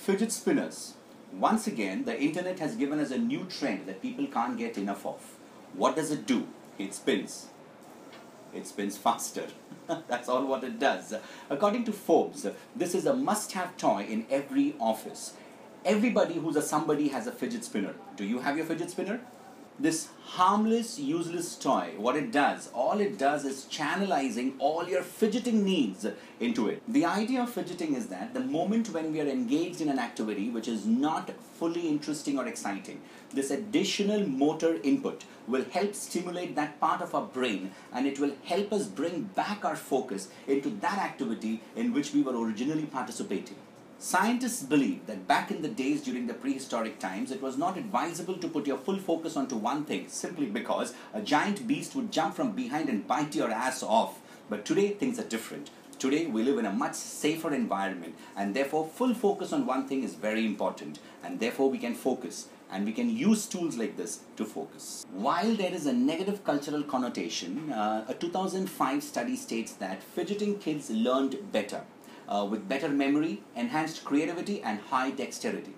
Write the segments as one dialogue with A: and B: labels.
A: Fidget spinners. Once again, the internet has given us a new trend that people can't get enough of. What does it do? It spins. It spins faster. That's all what it does. According to Forbes, this is a must-have toy in every office. Everybody who's a somebody has a fidget spinner. Do you have your fidget spinner? This harmless, useless toy, what it does, all it does is channelizing all your fidgeting needs into it. The idea of fidgeting is that the moment when we are engaged in an activity which is not fully interesting or exciting, this additional motor input will help stimulate that part of our brain, and it will help us bring back our focus into that activity in which we were originally participating. Scientists believe that back in the days during the prehistoric times, it was not advisable to put your full focus onto one thing simply because a giant beast would jump from behind and bite your ass off. But today, things are different. Today, we live in a much safer environment, and therefore, full focus on one thing is very important. And therefore, we can focus, and we can use tools like this to focus. While there is a negative cultural connotation, a 2005 study states that fidgeting kids learned better. With better memory, enhanced creativity, and high dexterity.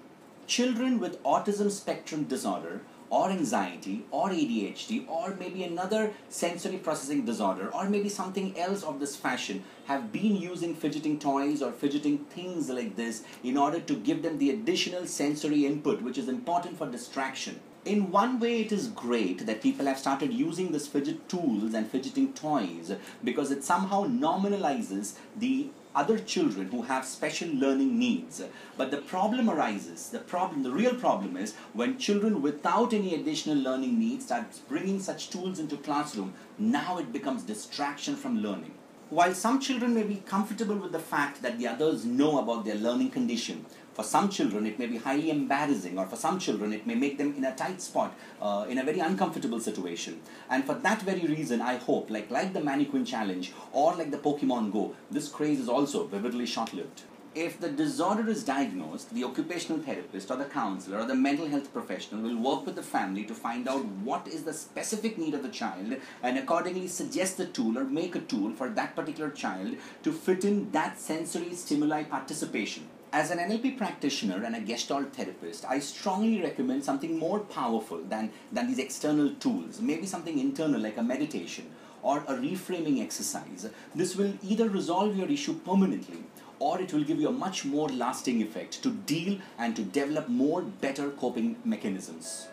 A: Children with autism spectrum disorder, or anxiety, or ADHD, or maybe another sensory processing disorder, or maybe something else of this fashion, have been using fidgeting toys or fidgeting things like this in order to give them the additional sensory input which is important for distraction. In one way, it is great that people have started using these fidget tools and fidgeting toys because it somehow nominalizes the other children who have special learning needs. But the problem arises, the real problem is when children without any additional learning needs start bringing such tools into classroom, now it becomes distraction from learning. While some children may be comfortable with the fact that the others know about their learning condition, for some children it may be highly embarrassing, or for some children it may make them in a tight spot, in a very uncomfortable situation. And for that very reason, I hope, like the Mannequin Challenge or like the Pokemon Go, this craze is also vividly short-lived. If the disorder is diagnosed, the occupational therapist or the counselor or the mental health professional will work with the family to find out what is the specific need of the child and accordingly suggest the tool or make a tool for that particular child to fit in that sensory stimuli participation. As an NLP practitioner and a Gestalt therapist, I strongly recommend something more powerful than these external tools, maybe something internal like a meditation or a reframing exercise. This will either resolve your issue permanently or it will give you a much more lasting effect to deal and to develop more better coping mechanisms.